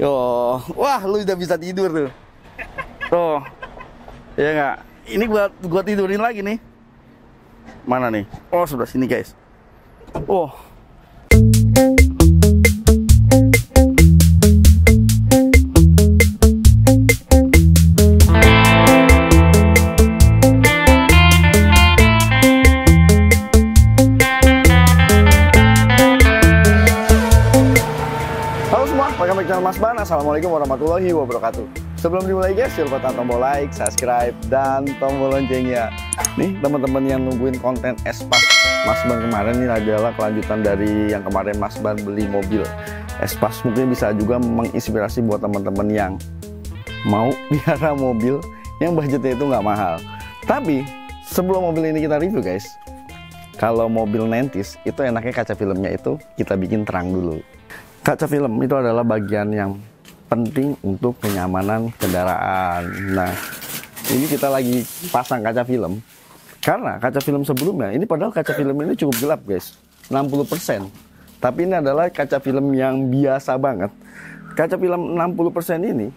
Yo, wah lu udah bisa tidur tuh. Tuh, ya nggak? Ini gua tidurin lagi nih. Mana nih? Oh, sebelah sini guys. Oh. Welcome back to channel Mas Ban. Assalamualaikum warahmatullahi wabarakatuh. Sebelum dimulai guys, jangan lupa tekan tombol like, subscribe, dan tombol loncengnya. Nih teman-teman yang nungguin konten Espas Mas Ban kemarin, ini adalah kelanjutan dari yang kemarin Mas Ban beli mobil Espas. Mungkin bisa juga menginspirasi buat teman-teman yang mau biara mobil yang budgetnya itu nggak mahal. Tapi sebelum mobil ini kita review guys, kalau mobil 90s itu enaknya kaca filmnya itu kita bikin terang dulu. Kaca film itu adalah bagian yang penting untuk kenyamanan kendaraan. Nah, ini kita lagi pasang kaca film. Karena kaca film sebelumnya, ini padahal kaca film ini cukup gelap guys, 60%. Tapi ini adalah kaca film yang biasa banget. Kaca film 60% ini,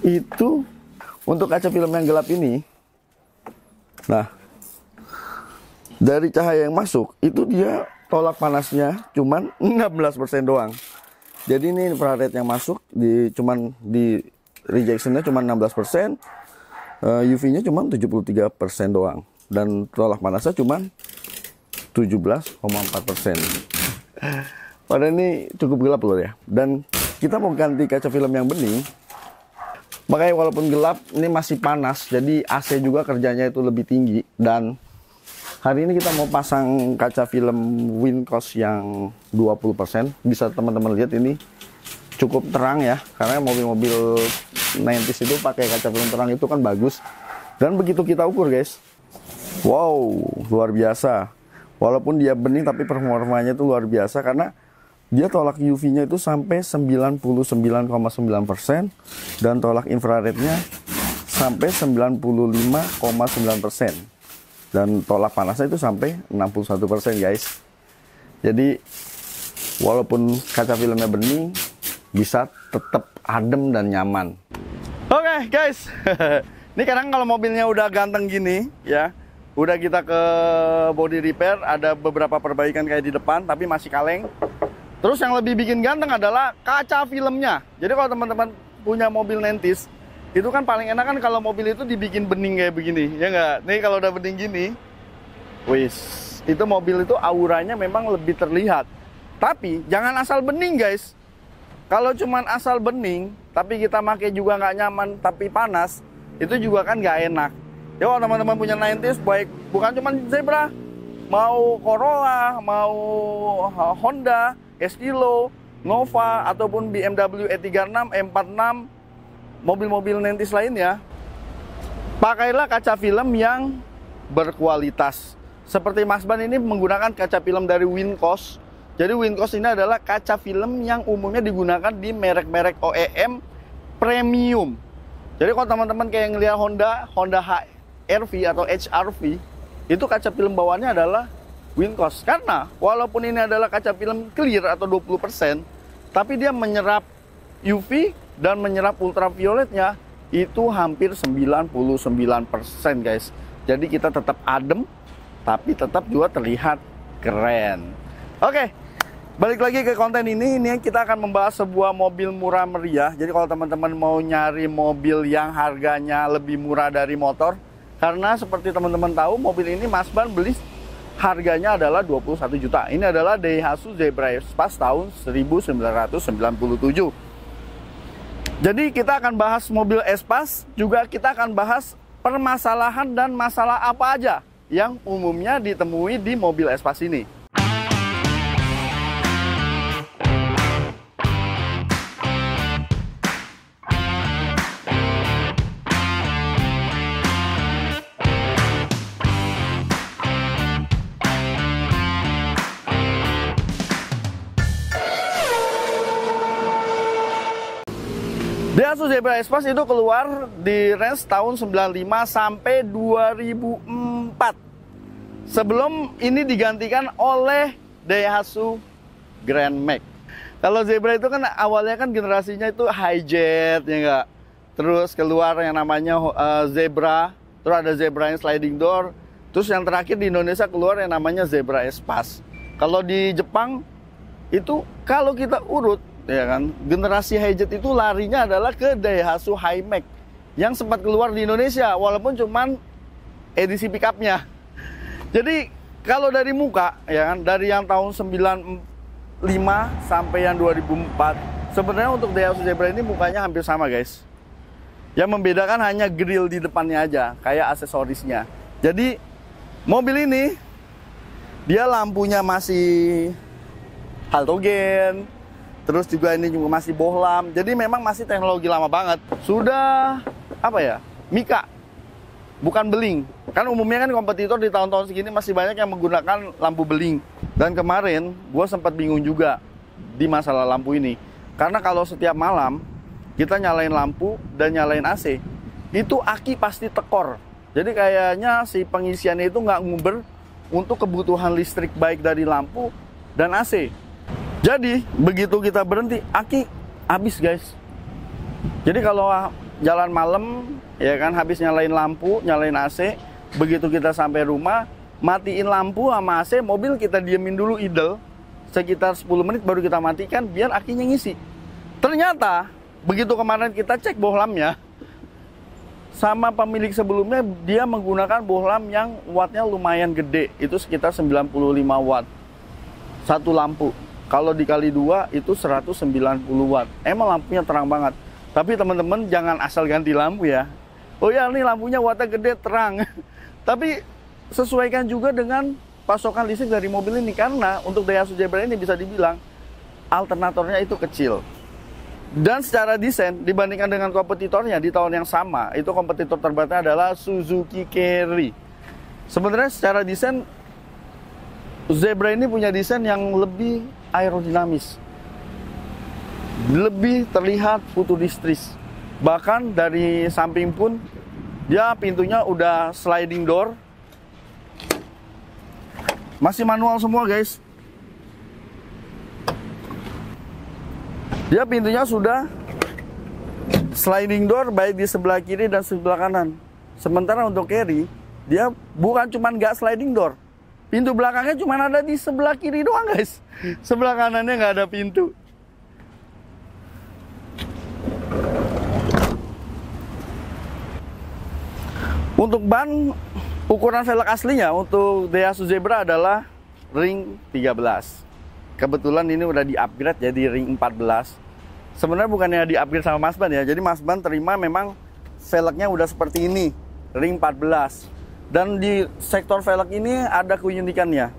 itu untuk kaca film yang gelap ini, nah, dari cahaya yang masuk, itu dia tolak panasnya cuman 16% doang. Jadi ini infrared yang masuk cuman di rejectionnya cuman 16%, UV-nya cuman 73% doang, dan tolak panasnya cuman 17,4%. Padahal ini cukup gelap loh ya. Dan kita mau ganti kaca film yang bening, makanya walaupun gelap ini masih panas, jadi AC juga kerjanya itu lebih tinggi. Dan hari ini kita mau pasang kaca film Wincos yang 20%. Bisa teman-teman lihat ini cukup terang ya, karena mobil-mobil 90s itu pakai kaca film terang itu kan bagus. Dan begitu kita ukur guys, wow, luar biasa. Walaupun dia bening tapi performanya itu luar biasa, karena dia tolak UV-nya itu sampai 99,9% dan tolak infrarednya sampai 95,9%. Dan tolak panasnya itu sampai 61% guys. Jadi walaupun kaca filmnya bening, bisa tetap adem dan nyaman. Oke guys, ini kadang kalau mobilnya udah ganteng gini ya, udah kita ke body repair, ada beberapa perbaikan kayak di depan tapi masih kaleng. Terus yang lebih bikin ganteng adalah kaca filmnya. Jadi kalau teman-teman punya mobil 90s, itu kan paling enak kan kalau mobil itu dibikin bening kayak begini, ya nggak? Nih kalau udah bening gini, wis, itu mobil itu auranya memang lebih terlihat. Tapi jangan asal bening guys. Kalau cuman asal bening, tapi kita pakai juga nggak nyaman, tapi panas, itu juga kan nggak enak. Ya kalau teman-teman punya 90s, baik bukan cuman Zebra, mau Corolla, mau Honda, Estilo, Nova, ataupun BMW E36, E46, mobil-mobil 90s lainnya, pakailah kaca film yang berkualitas. Seperti Mas Ban ini menggunakan kaca film dari Wincos. Jadi Wincos ini adalah kaca film yang umumnya digunakan di merek-merek OEM premium. Jadi kalau teman-teman kayak ngelihat Honda HR-V atau HRV, itu kaca film bawaannya adalah Wincos. Karena walaupun ini adalah kaca film clear atau 20%, tapi dia menyerap UV dan menyerap ultravioletnya itu hampir 99% guys. Jadi kita tetap adem, tapi tetap juga terlihat keren. Oke, balik lagi ke konten ini kita akan membahas sebuah mobil murah meriah. Jadi kalau teman-teman mau nyari mobil yang harganya lebih murah dari motor, karena seperti teman-teman tahu, mobil ini Mas Ban beli harganya adalah 21 juta. Ini adalah Daihatsu Zebra Espas tahun 1997. Jadi kita akan bahas mobil Espas, juga kita akan bahas permasalahan dan masalah apa aja yang umumnya ditemui di mobil Espas ini. Daihatsu Zebra Espas itu keluar di range tahun 95 sampai 2004. Sebelum ini digantikan oleh Daihatsu Grand Max. Kalau Zebra itu kan awalnya kan generasinya itu hijet ya enggak. Terus keluar yang namanya Zebra, terus ada Zebra yang sliding door. Terus yang terakhir di Indonesia keluar yang namanya Zebra Espace. Kalau di Jepang itu kalau kita urut ya kan, generasi hijet itu larinya adalah ke Daihatsu Hi-Max yang sempat keluar di Indonesia walaupun cuman edisi pickupnya. Jadi kalau dari muka ya kan, dari yang tahun 95 sampai yang 2004 sebenarnya untuk Daihatsu Zebra ini mukanya hampir sama guys. Yang membedakan hanya grill di depannya aja, kayak aksesorisnya. Jadi mobil ini dia lampunya masih halogen, terus juga ini juga masih bohlam. Jadi memang masih teknologi lama banget. Sudah apa ya? Mika. Bukan beling. Kan umumnya kan kompetitor di tahun-tahun segini masih banyak yang menggunakan lampu beling. Dan kemarin gue sempat bingung juga di masalah lampu ini. Karena kalau setiap malam kita nyalain lampu dan nyalain AC, itu aki pasti tekor. Jadi kayaknya si pengisiannya itu nggak nguber untuk kebutuhan listrik baik dari lampu dan AC. Jadi begitu kita berhenti, aki habis guys. Jadi kalau jalan malam ya kan, habis nyalain lampu, nyalain AC, begitu kita sampai rumah, matiin lampu sama AC, mobil kita diemin dulu idle sekitar 10 menit baru kita matikan biar akinya ngisi. Ternyata begitu kemarin kita cek bohlamnya sama pemilik sebelumnya, dia menggunakan bohlam yang wattnya lumayan gede, itu sekitar 95 watt satu lampu. Kalau dikali 2 itu 190 watt. Emang lampunya terang banget. Tapi teman-teman jangan asal ganti lampu ya. Oh ya, ini lampunya wattnya gede terang. Tapi sesuaikan juga dengan pasokan listrik dari mobil ini, karena untuk Daihatsu Zebra ini bisa dibilang alternatornya itu kecil. Dan secara desain dibandingkan dengan kompetitornya di tahun yang sama, itu kompetitor terberatnya adalah Suzuki Carry. Sebenarnya secara desain Zebra ini punya desain yang lebih aerodinamis, lebih terlihat futuristis. Bahkan dari samping pun dia pintunya udah sliding door, masih manual semua guys. Dia pintunya sudah sliding door baik di sebelah kiri dan sebelah kanan. Sementara untuk Carry, dia bukan cuma nggak sliding door, pintu belakangnya cuma ada di sebelah kiri doang guys. Sebelah kanannya nggak ada pintu. Untuk ban, ukuran velg aslinya untuk Daihatsu Zebra adalah ring 13. Kebetulan ini udah di-upgrade jadi ring 14. Sebenarnya bukannya di-upgrade sama Mas Ban ya. Jadi Mas Ban terima memang velgnya udah seperti ini, ring 14. Dan di sektor velg ini ada keunikannya.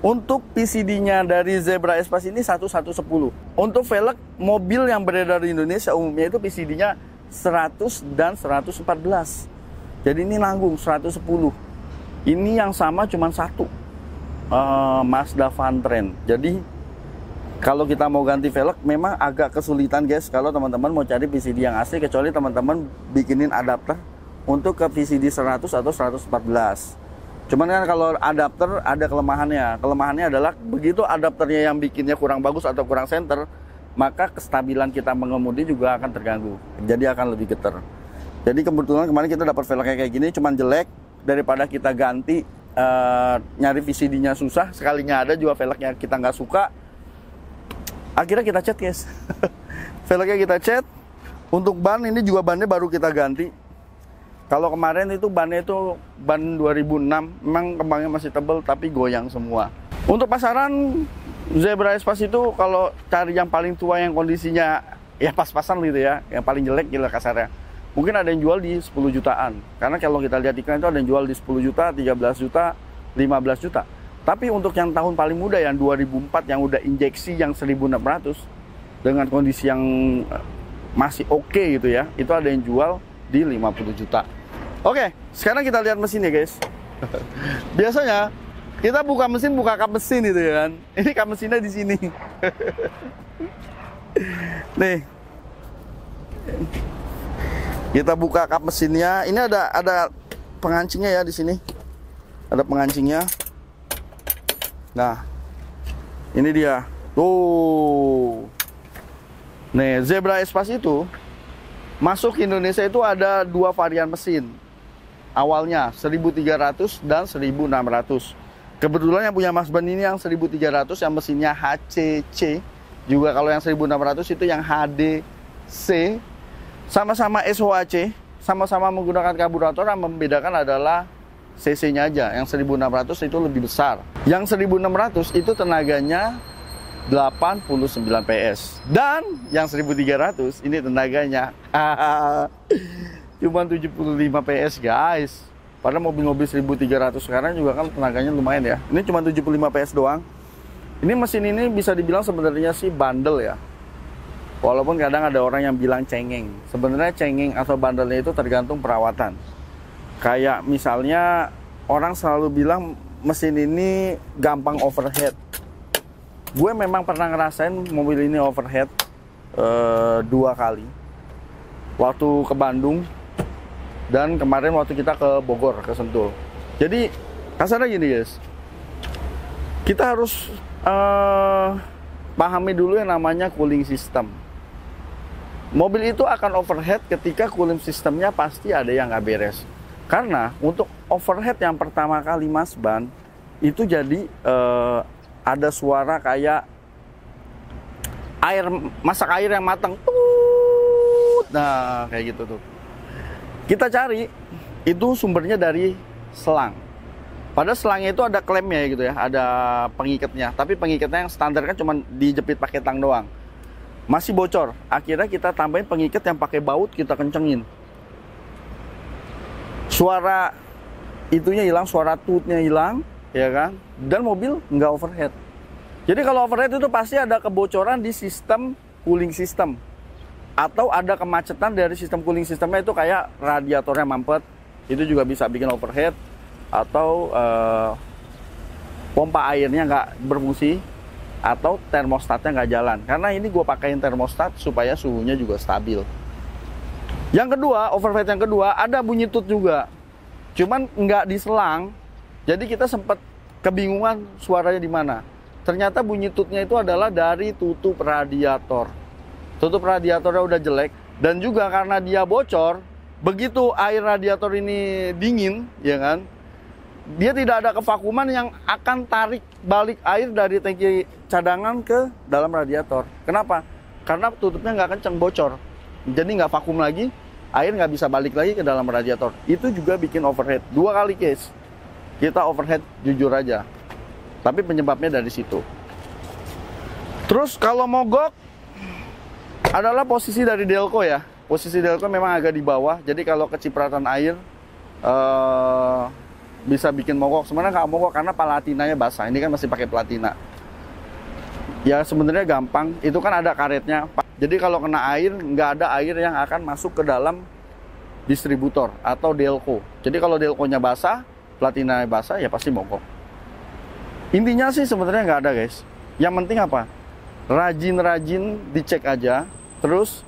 Untuk PCD-nya dari Zebra Espace ini 1110. Untuk velg mobil yang beredar di Indonesia umumnya itu PCD-nya 100 dan 114. Jadi ini nanggung 110. Ini yang sama cuma satu, Mazda Vantrend. Jadi kalau kita mau ganti velg memang agak kesulitan guys kalau teman-teman mau cari PCD yang asli, kecuali teman-teman bikinin adapter untuk ke PCD 100 atau 114. Cuman kan kalau adapter ada kelemahannya. Kelemahannya adalah begitu adapternya yang bikinnya kurang bagus atau kurang center, maka kestabilan kita mengemudi juga akan terganggu. Jadi akan lebih getar. Jadi kebetulan kemarin kita dapat velg kayak gini, cuman jelek, daripada kita ganti nyari VCD-nya susah, sekalinya ada juga velgnya kita nggak suka, akhirnya kita cat guys. Velgnya kita cat. Untuk ban ini juga bannya baru kita ganti. Kalau kemarin itu bannya itu ban 2006, memang kembangnya masih tebal tapi goyang semua. Untuk pasaran Zebra Espace itu kalau cari yang paling tua yang kondisinya ya pas-pasan gitu ya, yang paling jelek gila kasarnya, mungkin ada yang jual di 10 jutaan. Karena kalau kita lihat iklan itu ada yang jual di 10 juta, 13 juta, 15 juta. Tapi untuk yang tahun paling muda yang 2004 yang udah injeksi yang 1600 dengan kondisi yang masih oke gitu ya, itu ada yang jual di 50 juta. Oke, sekarang kita lihat mesinnya guys. Biasanya kita buka mesin, buka kap mesin gitu ya kan. Ini kap mesinnya di sini. Nih. Kita buka kap mesinnya. Ini ada pengancingnya ya di sini. Ada pengancingnya. Nah, ini dia Tuh. Nih, Zebra Espace itu masuk ke Indonesia itu ada 2 varian mesin. Awalnya 1300 dan 1600. Kebetulan yang punya Mas Ben ini yang 1300 yang mesinnya HCC. Juga kalau yang 1600 itu yang HDC. Sama-sama SOHC, sama-sama menggunakan karburator, yang membedakan adalah cc-nya aja. Yang 1600 itu lebih besar. Yang 1600 itu tenaganya 89 PS. Dan yang 1300 ini tenaganya cuma 75 PS, guys. Padahal mobil-mobil 1300 sekarang juga kan tenaganya lumayan ya. Ini cuma 75 PS doang. Ini mesin ini bisa dibilang sebenarnya sih bandel ya. Walaupun kadang ada orang yang bilang cengeng. Sebenarnya cengeng atau bandelnya itu tergantung perawatan. Kayak misalnya orang selalu bilang mesin ini gampang overheat. Gue memang pernah ngerasain mobil ini overheat 2 kali. Waktu ke Bandung dan kemarin waktu kita ke Bogor, ke Sentul. Jadi kasarnya gini guys, kita harus pahami dulu yang namanya cooling system. Mobil itu akan overheat ketika cooling systemnya pasti ada yang nggak beres. Karena untuk overheat yang pertama kali Mas Ban, itu jadi ada suara kayak air, masak air yang matang. Nah, kayak gitu tuh. Kita cari, itu sumbernya dari selang. Padahal selangnya itu ada klemnya gitu ya, ada pengikatnya. Tapi pengikatnya yang standar kan cuma dijepit pakai tang doang. Masih bocor. Akhirnya kita tambahin pengikat yang pakai baut, kita kencengin. Suara itunya hilang, suara tutnya hilang, ya kan? Dan mobil nggak overheat. Jadi kalau overheat itu pasti ada kebocoran di sistem cooling system. Atau ada kemacetan dari sistem cooling systemnya, itu kayak radiatornya mampet. Itu juga bisa bikin overheat. Atau pompa airnya nggak berfungsi. Atau termostatnya nggak jalan. Karena ini gue pakaiin termostat supaya suhunya juga stabil. Yang kedua, overheat yang kedua, ada bunyi tut juga. Cuman nggak diselang. Jadi kita sempat kebingungan suaranya di mana. Ternyata bunyi tutnya itu adalah dari tutup radiator. Tutup radiatornya udah jelek. Dan juga karena dia bocor, begitu air radiator ini dingin, ya kan, dia tidak ada kevakuman yang akan tarik balik air dari tangki cadangan ke dalam radiator. Kenapa? Karena tutupnya nggak kenceng, bocor. Jadi nggak vakum lagi, air nggak bisa balik lagi ke dalam radiator. Itu juga bikin overheat. 2 kali case kita overheat, jujur aja. Tapi penyebabnya dari situ. Terus kalau mogok adalah posisi dari delco ya. Posisi delco memang agak di bawah. Jadi kalau kecipratan air bisa bikin mogok. Sebenarnya nggak mogok karena palatinanya basah. Ini kan masih pakai platina. Ya sebenarnya gampang. Itu kan ada karetnya. Jadi kalau kena air, nggak ada air yang akan masuk ke dalam distributor atau delco. Jadi kalau delconya basah, platinanya basah, ya pasti mogok. Intinya sih sebenarnya nggak ada guys. Yang penting apa? Rajin-rajin dicek aja. Terus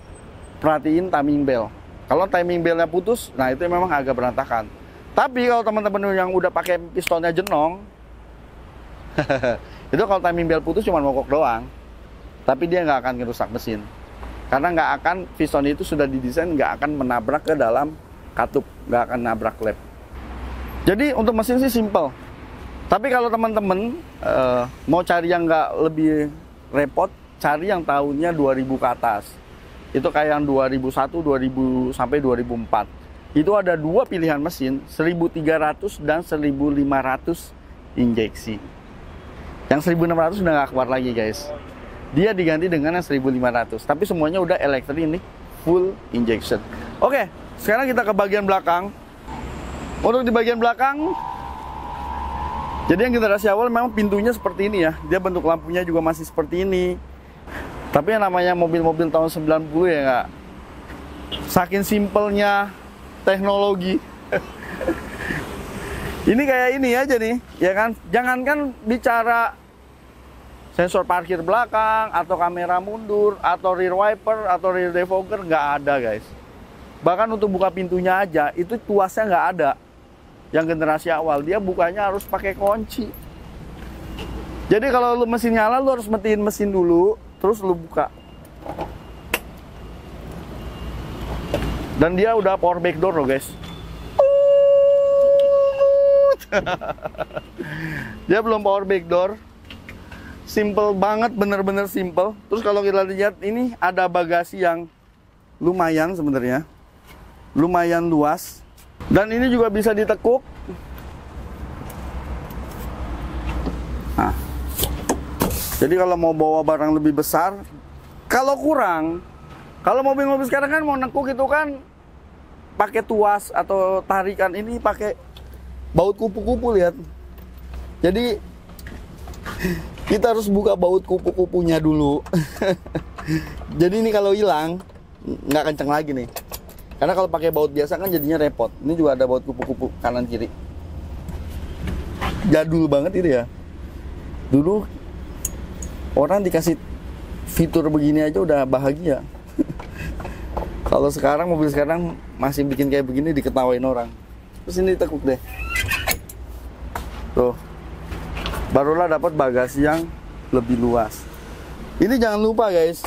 perhatiin timing bell. Kalau timing bellnya putus, nah itu memang agak berantakan. Tapi kalau teman-teman yang udah pakai pistonnya jenong, itu kalau timing bell putus cuma mogok doang. Tapi dia nggak akan ngerusak mesin. Karena nggak akan, piston itu sudah didesain nggak akan menabrak ke dalam katup, nggak akan nabrak lap. Jadi untuk mesin sih simple. Tapi kalau teman-teman mau cari yang nggak lebih repot, cari yang tahunnya 2000 ke atas. Itu kayak yang 2001, 2000 sampai 2004. Itu ada 2 pilihan mesin, 1300 dan 1500 injeksi. Yang 1600 udah nggak keluar lagi guys. Dia diganti dengan yang 1500. Tapi semuanya udah elektrik ini, full injection. Oke, sekarang kita ke bagian belakang. Untuk di bagian belakang, jadi yang generasi awal memang pintunya seperti ini ya. Dia bentuk lampunya juga masih seperti ini. Tapi yang namanya mobil-mobil tahun 90 ya nggak. Saking simpelnya teknologi. Ini kayak ini aja nih, ya kan? Jangankan bicara sensor parkir belakang, atau kamera mundur, atau rear wiper, atau rear defogger, nggak ada guys. Bahkan untuk buka pintunya aja, itu tuasnya nggak ada. Yang generasi awal, dia bukanya harus pakai kunci. Jadi kalau lu mesin nyala, lu harus matiin mesin dulu, terus lu buka. Dan dia udah power backdoor loh guys. Dia belum power backdoor. Simple banget, bener-bener simple. Terus kalau kita lihat ini ada bagasi yang lumayan sebenarnya, lumayan luas. Dan ini juga bisa ditekuk. Nah, jadi kalau mau bawa barang lebih besar, kalau kurang, kalau mobil-mobil sekarang kan mau nekuk itu kan pakai tuas atau tarikan, ini pakai baut kupu-kupu, lihat. Jadi kita harus buka baut kupu-kupunya dulu. Jadi ini kalau hilang nggak kenceng lagi nih. Karena kalau pakai baut biasa kan jadinya repot. Ini juga ada baut kupu-kupu kanan kiri. Jadul banget itu ya. Dulu orang dikasih fitur begini aja udah bahagia. Kalau sekarang mobil sekarang masih bikin kayak begini diketawain orang. Terus ini tekuk deh. Tuh. Barulah dapat bagasi yang lebih luas. Ini jangan lupa guys,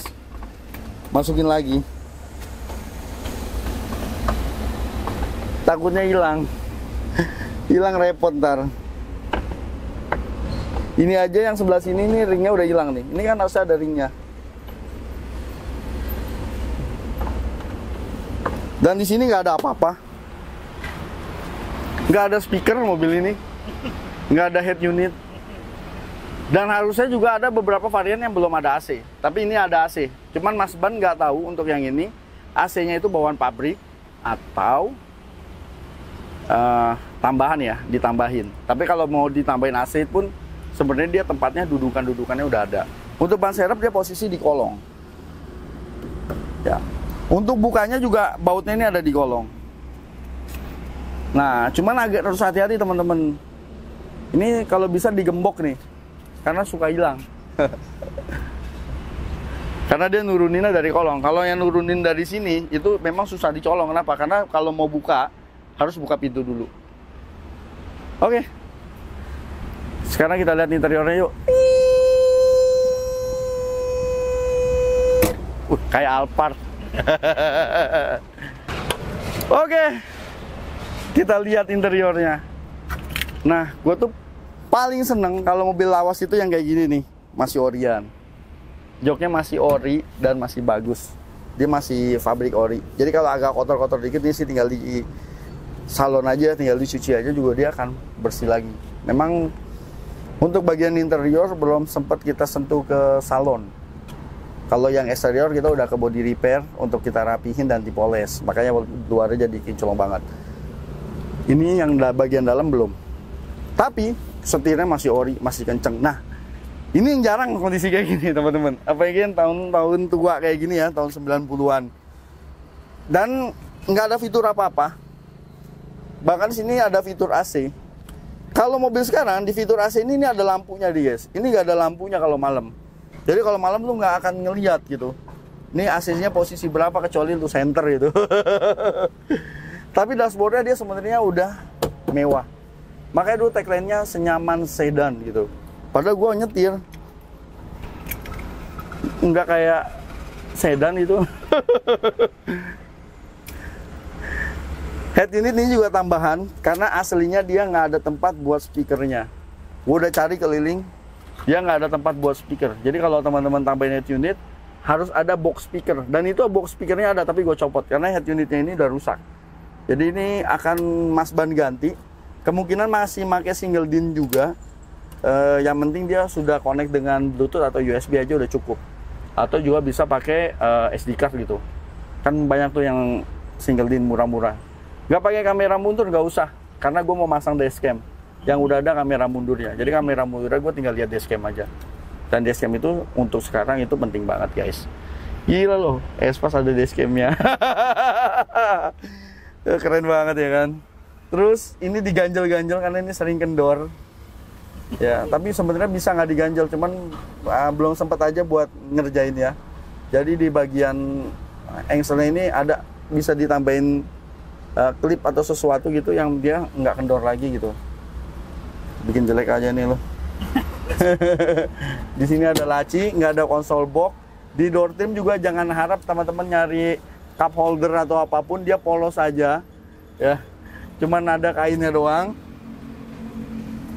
masukin lagi. Takutnya hilang. Hilang repot ntar. Ini aja yang sebelah sini nih ringnya udah hilang nih. Ini kan harusnya ada ringnya. Dan di sini nggak ada apa-apa. Nggak ada speaker mobil ini. Nggak ada head unit. Dan harusnya juga ada beberapa varian yang belum ada AC. Tapi ini ada AC. Cuman Mas Ban nggak tahu untuk yang ini AC-nya itu bawaan pabrik atau tambahan ya, ditambahin. Tapi kalau mau ditambahin AC pun sebenarnya dia tempatnya dudukannya udah ada. Untuk ban serep dia posisi di kolong. Ya. Untuk bukanya juga bautnya ini ada di kolong. Nah, cuman agak harus hati-hati teman-teman. Ini kalau bisa digembok nih. Karena suka hilang. Karena dia nuruninnya dari kolong. Kalau yang nurunin dari sini itu memang susah dicolong. Kenapa? Karena kalau mau buka harus buka pintu dulu. Oke. Sekarang kita lihat interiornya yuk. Kayak Alphard. Oke. Kita lihat interiornya. Nah, gue tuh paling seneng kalau mobil lawas itu yang kayak gini nih, masih orian. Joknya masih ori dan masih bagus. Dia masih pabrik ori. Jadi kalau agak kotor-kotor dikit ini sih tinggal di salon aja, tinggal dicuci aja juga dia akan bersih lagi. Memang untuk bagian interior belum sempat kita sentuh ke salon. Kalau yang eksterior kita udah ke body repair untuk kita rapihin dan dipoles. Makanya luarnya jadi kinclong banget. Ini yang bagian dalam belum. Tapi setirnya masih ori, masih kenceng. Nah, ini yang jarang kondisi kayak gini teman-teman. Apalagi yang tahun-tahun tua kayak gini ya, tahun 90-an. Dan nggak ada fitur apa-apa. Bahkan sini ada fitur AC. Kalau mobil sekarang di fitur AC ini ada lampunya nih guys. Ini nggak ada lampunya kalau malam. Jadi kalau malam lu nggak akan ngelihat gitu. Ini AC-nya posisi berapa kecuali lu center gitu. Tapi dashboardnya dia sebenarnya udah mewah. Makanya dulu tagline-nya senyaman sedan gitu. Padahal gue nyetir nggak kayak sedan itu. Head unit ini juga tambahan karena aslinya dia nggak ada tempat buat speakernya. Gue udah cari keliling, dia nggak ada tempat buat speaker. Jadi kalau teman-teman tambahin head unit harus ada box speaker. Dan itu box speakernya ada tapi gue copot karena head unitnya ini udah rusak. Jadi ini akan Mas Ban ganti. Kemungkinan masih pakai single DIN juga. Yang penting dia sudah connect dengan Bluetooth atau USB aja udah cukup. Atau juga bisa pakai SD card gitu. Kan banyak tuh yang single DIN murah-murah. Gak pakai kamera mundur gak usah. Karena gue mau masang dashcam. Yang udah ada kamera mundurnya. Jadi kamera mundurnya gue tinggal lihat dashcam aja. Dan dashcam itu untuk sekarang itu penting banget guys. Gila loh, Espas ada dashcamnya. Keren banget ya kan. Terus ini diganjel-ganjel karena ini sering kendor. Ya, tapi sebenarnya bisa nggak diganjel, cuman belum sempat aja buat ngerjain ya. Jadi di bagian engselnya ini ada bisa ditambahin klip atau sesuatu gitu yang dia nggak kendor lagi gitu. Bikin jelek aja nih loh. Di sini ada laci, nggak ada konsol box. Di door trim juga jangan harap teman-teman nyari cup holder atau apapun, dia polos saja ya, cuman ada kainnya doang.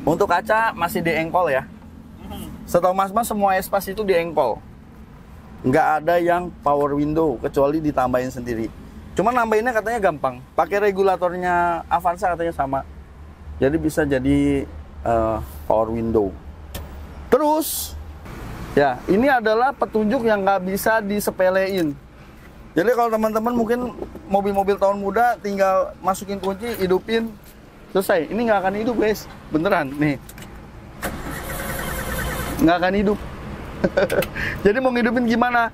Untuk kaca masih di engkol ya, setahu mas semua Espas itu di engkol, nggak ada yang power window kecuali ditambahin sendiri. Cuman nambahinnya katanya gampang, pakai regulatornya Avanza katanya sama, jadi bisa jadi power window. Terus ya, ini adalah petunjuk yang nggak bisa disepelein. Jadi kalau teman-teman mungkin mobil-mobil tahun muda tinggal masukin kunci, hidupin, selesai. Ini nggak akan hidup guys, beneran nih, nggak akan hidup. Jadi mau ngidupin gimana?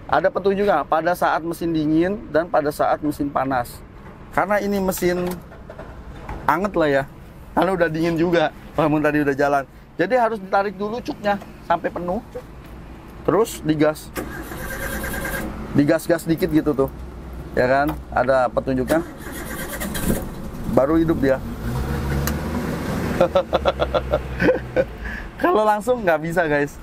Ada petunjuknya pada saat mesin dingin dan pada saat mesin panas. Karena ini mesin anget lah ya, karena udah dingin juga, walaupun tadi udah jalan. Jadi harus ditarik dulu cuknya sampai penuh, terus digas. Digas-gas dikit gitu tuh, ya kan? Ada petunjuknya, baru hidup dia. Kalau langsung nggak bisa guys.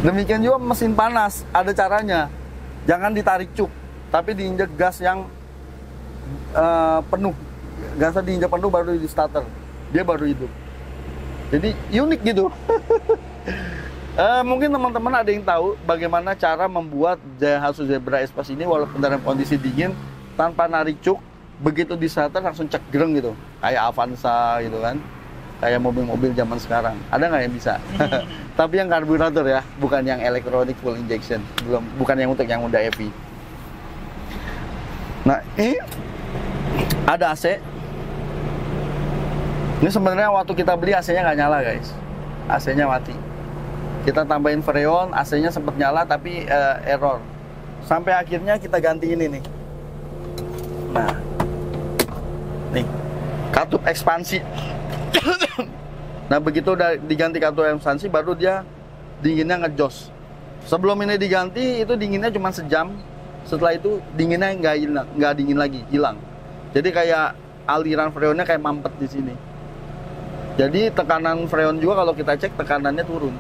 Demikian juga mesin panas, ada caranya. Jangan ditarik cuk, tapi diinjek gas yang penuh. Gasnya diinjek penuh baru di starter, dia baru hidup. Jadi unik gitu. Mungkin teman-teman ada yang tahu bagaimana cara membuat Daihatsu Zebra Espas ini walaupun dalam kondisi dingin tanpa narik cuk, begitu di starter langsung cegreng gitu, kayak Avanza gitu kan, kayak mobil-mobil zaman sekarang. Ada nggak yang bisa? Tapi yang karburator ya, bukan yang electronic full injection, bukan yang untuk yang udah EV. Nah ini ada AC. Ini sebenarnya waktu kita beli AC-nya nggak nyala guys, AC-nya mati. Kita tambahin freon, AC-nya sempat nyala tapi error. Sampai akhirnya kita ganti ini nih. Nah, nih katup ekspansi. Nah begitu udah diganti katup ekspansi, baru dia dinginnya ngejos. Sebelum ini diganti itu dinginnya cuma sejam. Setelah itu dinginnya nggak dingin lagi, hilang. Jadi kayak aliran freonnya kayak mampet di sini. Jadi tekanan freon juga kalau kita cek tekanannya turun.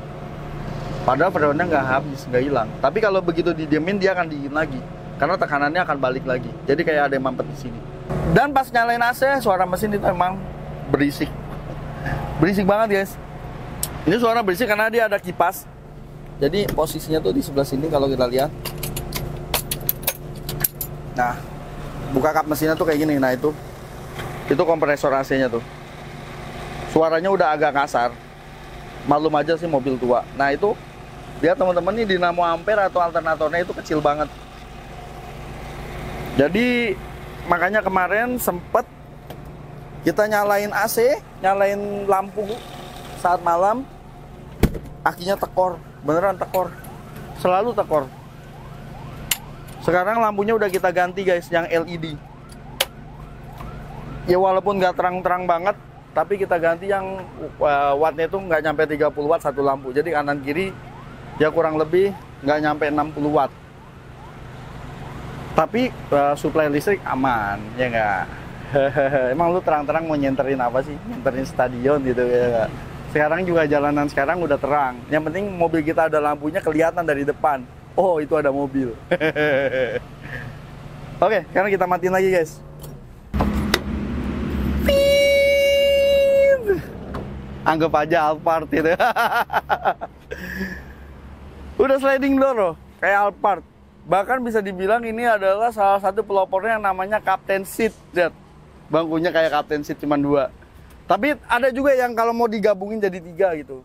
Padahal freonnya nggak habis, nggak hilang. Tapi kalau begitu didiemin dia akan dingin lagi, karena tekanannya akan balik lagi. Jadi kayak ada yang mampet di sini. Dan pas nyalain AC, suara mesin itu emang berisik, berisik banget guys. Ini suara berisik karena dia ada kipas. Jadi posisinya tuh di sebelah sini kalau kita lihat. Nah, buka kap mesinnya tuh kayak gini. Nah itu kompresor AC-nya tuh. Suaranya udah agak kasar. Maklum aja sih mobil tua. Nah itu dia teman-teman, ini dinamo ampere atau alternatornya itu kecil banget. Jadi makanya kemarin sempet kita nyalain AC, nyalain lampu saat malam, akinya tekor, beneran tekor, selalu tekor. Sekarang lampunya udah kita ganti guys, yang LED. Ya walaupun nggak terang-terang banget, tapi kita ganti yang wattnya itu nggak nyampe 30 watt satu lampu. Jadi kanan kiri ya kurang lebih nggak nyampe 60 watt. Tapi suplai listrik aman, ya nggak? Emang lu terang-terang mau nyenterin apa sih? Nyenterin stadion gitu ya nggak? Sekarang juga jalanan sekarang udah terang. Yang penting mobil kita ada lampunya kelihatan dari depan. Oh itu ada mobil. Oke, sekarang kita matiin lagi guys. Anggap aja Alphard gitu. Udah sliding door loh, kayak Alphard. Bahkan bisa dibilang ini adalah salah satu pelopornya yang namanya Captain Seat. Lihat, bangkunya kayak Captain Seat cuma 2. Tapi ada juga yang kalau mau digabungin jadi 3 gitu.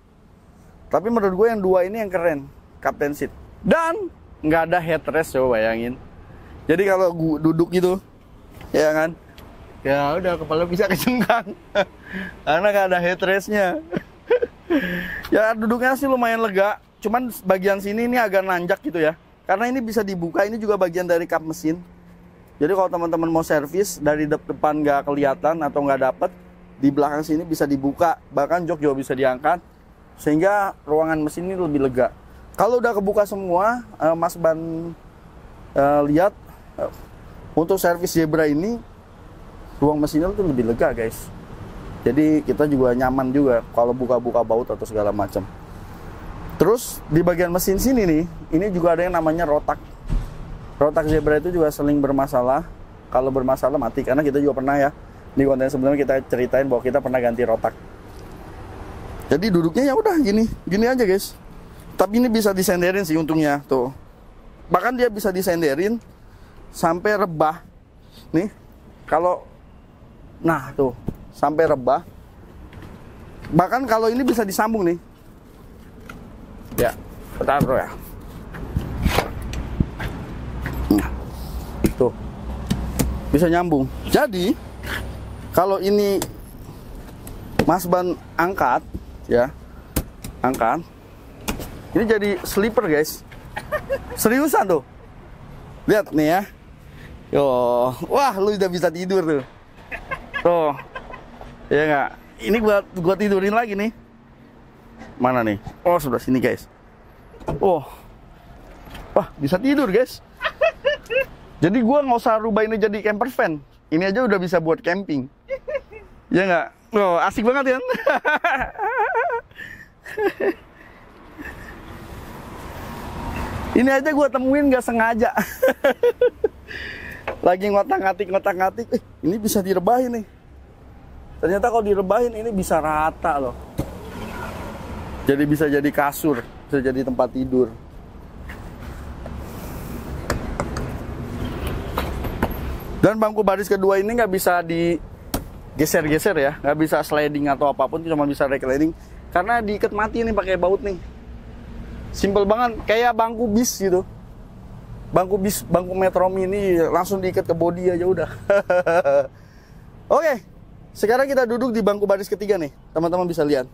Tapi menurut gue yang 2 ini yang keren, Captain Seat. Dan nggak ada headrest, coba bayangin. Jadi kalau gue duduk gitu, ya kan? Ya udah, kepala bisa kecengkang. Karena nggak ada headrestnya. Ya duduknya sih lumayan lega. Cuman bagian sini ini agak nanjak gitu ya. Karena ini bisa dibuka, ini juga bagian dari kap mesin. Jadi kalau teman-teman mau servis dari depan nggak kelihatan atau nggak dapet, di belakang sini bisa dibuka. Bahkan jok juga bisa diangkat. Sehingga ruangan mesin ini lebih lega. Kalau udah kebuka semua, Mas Ban lihat, untuk servis Zebra ini ruang mesinnya tuh lebih lega guys. Jadi kita juga nyaman juga kalau buka-buka baut atau segala macam. Terus di bagian mesin sini nih, ini juga ada yang namanya rotak. Rotak Zebra itu juga sering bermasalah. Kalau bermasalah mati, karena kita juga pernah ya di konten sebelumnya kita ceritain bahwa kita pernah ganti rotak. Jadi duduknya ya udah gini aja guys. Tapi ini bisa disenderin sih untungnya tuh. Bahkan dia bisa disenderin sampai rebah. Nih, kalau nah tuh sampai rebah. Bahkan kalau ini bisa disambung nih. Ya, taruh ya. Nah, tuh bisa nyambung. Jadi kalau ini Mas Ban angkat, ya, angkat, ini jadi sleeper guys. Seriusan tuh. Lihat nih ya. Yo, wah lu udah bisa tidur tuh. Tuh, ya nggak? Ini gua tidurin lagi nih. Mana nih? Oh, sebelah sini guys. Oh, wah bisa tidur guys. Jadi gua nggak usah rubah ini jadi camper van. Ini aja udah bisa buat camping. Ya nggak? Oh, asik banget kan? Ini aja gua temuin nggak sengaja. Lagi ngotak-ngatik. Ini bisa direbahin nih. Ternyata kalau direbahin ini bisa rata loh. Jadi bisa jadi kasur, bisa jadi tempat tidur. Dan bangku baris kedua ini nggak bisa digeser-geser ya, nggak bisa sliding atau apapun, cuma bisa reclining karena diikat mati nih pakai baut nih. Simple banget, kayak bangku bis gitu. Bangku bis, bangku Metro Mini langsung diikat ke bodi aja udah. Oke, sekarang kita duduk di bangku baris ketiga nih, teman-teman bisa lihat.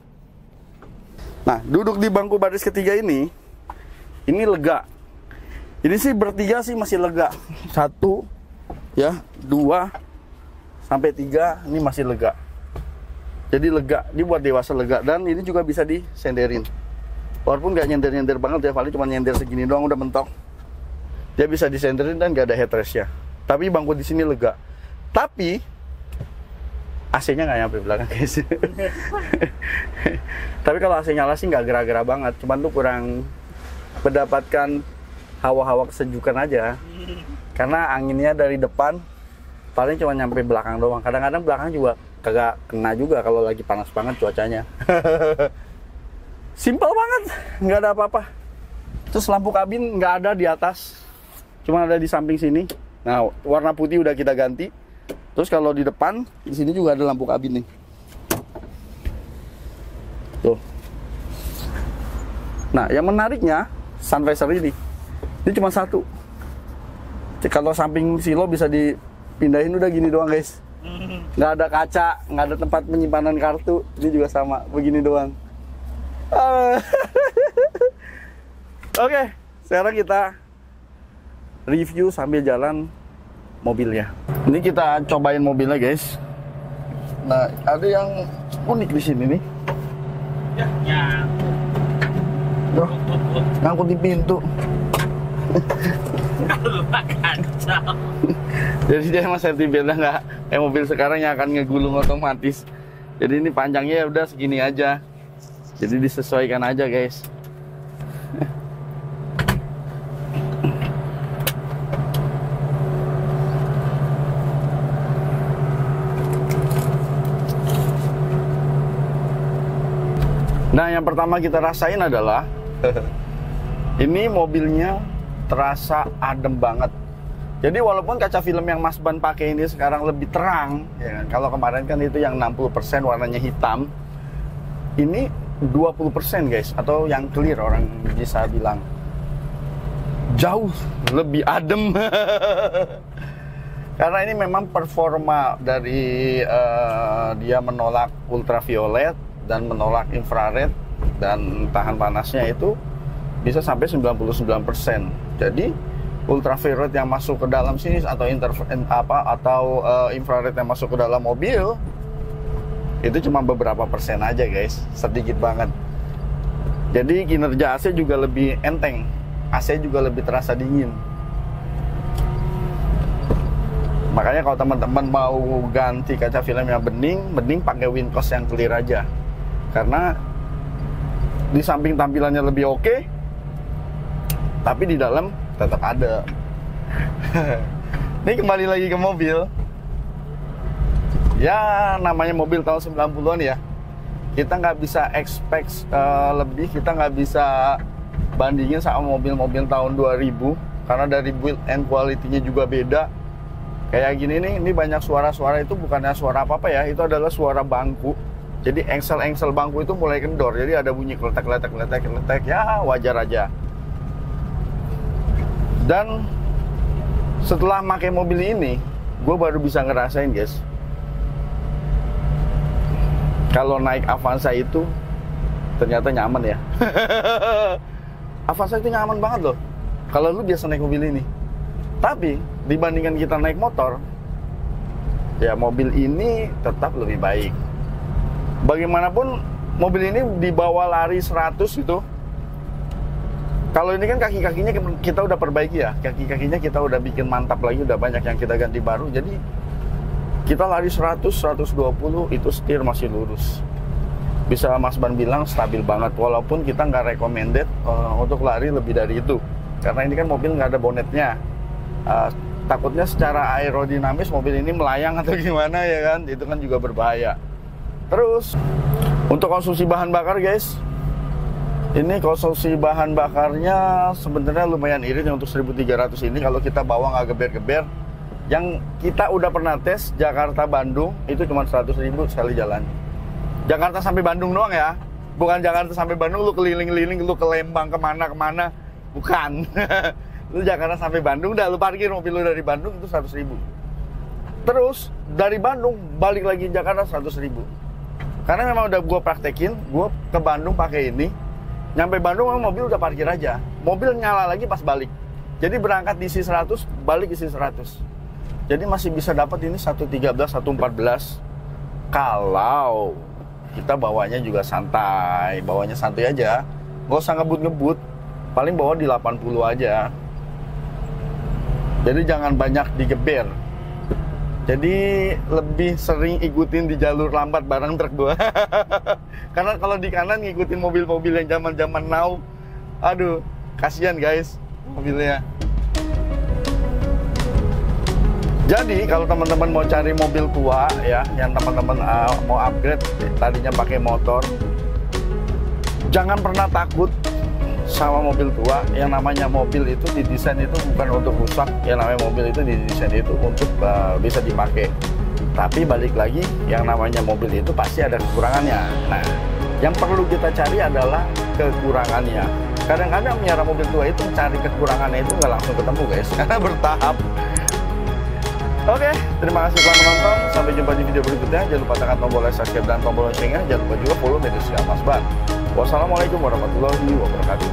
Nah, duduk di bangku baris ketiga ini lega. Ini sih bertiga sih masih lega. 1, ya, 2, sampai 3 ini masih lega. Jadi lega, ini buat dewasa lega. Dan ini juga bisa disenderin. Walaupun nggak nyender-nyender banget ya, paling cuma nyender segini doang udah mentok. Dia bisa disenderin dan nggak ada headrest-nya. Tapi bangku di sini lega. Tapi AC-nya nggak nyampe belakang guys. Tapi kalau AC nyala sih nggak gerah-gerah banget. Cuman tuh kurang mendapatkan hawa-hawa kesejukan aja. Karena anginnya dari depan paling cuma nyampe belakang doang. Kadang-kadang belakang juga kagak kena juga kalau lagi panas banget cuacanya. Simple banget, nggak ada apa-apa. Terus lampu kabin nggak ada di atas, cuma ada di samping sini. Nah, warna putih udah kita ganti. Terus kalau di depan, di sini juga ada lampu kabin nih. Tuh. Nah, yang menariknya sun visor ini cuma satu. Kalau samping silo bisa dipindahin udah gini doang guys. Nggak ada kaca, nggak ada tempat penyimpanan kartu. Ini juga sama, begini doang. Oke, sekarang kita review sambil jalan mobilnya. Ini kita cobain mobilnya guys. Nah, ada yang unik di sini nih. Ya. Tuh, ngangkut di pintu. Jadi dia emang safety beltnya nggak kayak mobil sekarang yang akan ngegulung otomatis. Jadi ini panjangnya ya udah segini aja. Jadi disesuaikan aja guys. Nah, yang pertama kita rasain adalah ini mobilnya terasa adem banget. Jadi walaupun kaca film yang Mas Ban pakai ini sekarang lebih terang, ya kan? Kalau kemarin kan itu yang 60% warnanya hitam, ini 20% guys, atau yang clear orang bisa bilang. Jauh lebih adem. Karena ini memang performa dari dia menolak ultraviolet dan menolak infrared dan tahan panasnya itu bisa sampai 99%. Jadi ultraviolet yang masuk ke dalam sini atau infrared yang masuk ke dalam mobil itu cuma beberapa persen aja guys, sedikit banget. Jadi kinerja AC juga lebih enteng, AC juga lebih terasa dingin. Makanya kalau teman-teman mau ganti kaca film yang bening, mending pakai Wincos yang clear aja. Karena di samping tampilannya lebih oke, tapi di dalam tetap ada. Ini kembali lagi ke mobil. Ya namanya mobil tahun 90-an ya. Kita nggak bisa expect lebih, kita nggak bisa bandingin sama mobil-mobil tahun 2000. Karena dari build and quality-nya juga beda. Kayak gini nih, ini banyak suara-suara itu bukannya suara apa-apa ya, itu adalah suara bangku. Jadi engsel-engsel bangku itu mulai kendor, jadi ada bunyi kletek-kletek, ya wajar aja. Dan setelah pakai mobil ini, gue baru bisa ngerasain guys, kalau naik Avanza itu ternyata nyaman ya. Avanza itu nyaman banget loh kalau lu biasa naik mobil ini. Tapi dibandingkan kita naik motor, ya mobil ini tetap lebih baik. Bagaimanapun mobil ini dibawa lari 100 gitu. Kalau ini kan kaki-kakinya kita udah perbaiki ya. Kaki-kakinya kita udah bikin mantap lagi, udah banyak yang kita ganti baru. Jadi kita lari 100, 120 itu setir masih lurus. Bisa Mas Ban bilang stabil banget, walaupun kita nggak recommended untuk lari lebih dari itu. Karena ini kan mobil nggak ada bonetnya. Takutnya secara aerodinamis mobil ini melayang atau gimana ya kan, itu kan juga berbahaya. Terus untuk konsumsi bahan bakar guys, ini konsumsi bahan bakarnya sebenarnya lumayan irit untuk 1300 ini. Kalau kita bawa nggak geber-geber, yang kita udah pernah tes Jakarta Bandung itu cuma 100.000 sekali jalan. Jakarta sampai Bandung doang ya, bukan Jakarta sampai Bandung lu keliling-keliling, lu ke Lembang kemana-kemana, bukan. Lu Jakarta sampai Bandung, udah lu parkir mobil lu dari Bandung itu 100.000. Terus dari Bandung balik lagi Jakarta 100.000. Karena memang udah gue praktekin, gue ke Bandung pakai ini, nyampe Bandung memang mobil udah parkir aja, mobil nyala lagi pas balik. Jadi berangkat isi 100, balik isi 100. Jadi masih bisa dapat ini 113, 114 kalau kita bawanya juga santai, bawanya santai aja, nggak usah ngebut-ngebut, paling bawa di 80 aja. Jadi jangan banyak digeber. Jadi lebih sering ikutin di jalur lambat bareng truk gua. Karena kalau di kanan ngikutin mobil-mobil yang zaman-zaman now, aduh, kasihan guys mobilnya. Jadi kalau teman-teman mau cari mobil tua ya, yang teman-teman mau upgrade, tadinya pakai motor, jangan pernah takut sama mobil tua. Yang namanya mobil itu didesain itu bukan untuk rusak, yang namanya mobil itu didesain itu untuk bisa dipakai. Tapi balik lagi, yang namanya mobil itu pasti ada kekurangannya. Nah, yang perlu kita cari adalah kekurangannya. Kadang-kadang melihara mobil tua itu cari kekurangannya itu nggak langsung ketemu guys, karena bertahap. Oke, terima kasih telah menonton. Sampai jumpa di video berikutnya. Jangan lupa tekan tombol like, subscribe, dan tombol loncengnya. Jangan lupa juga follow media sosial Mas Ban. Wassalamualaikum warahmatullahi wabarakatuh.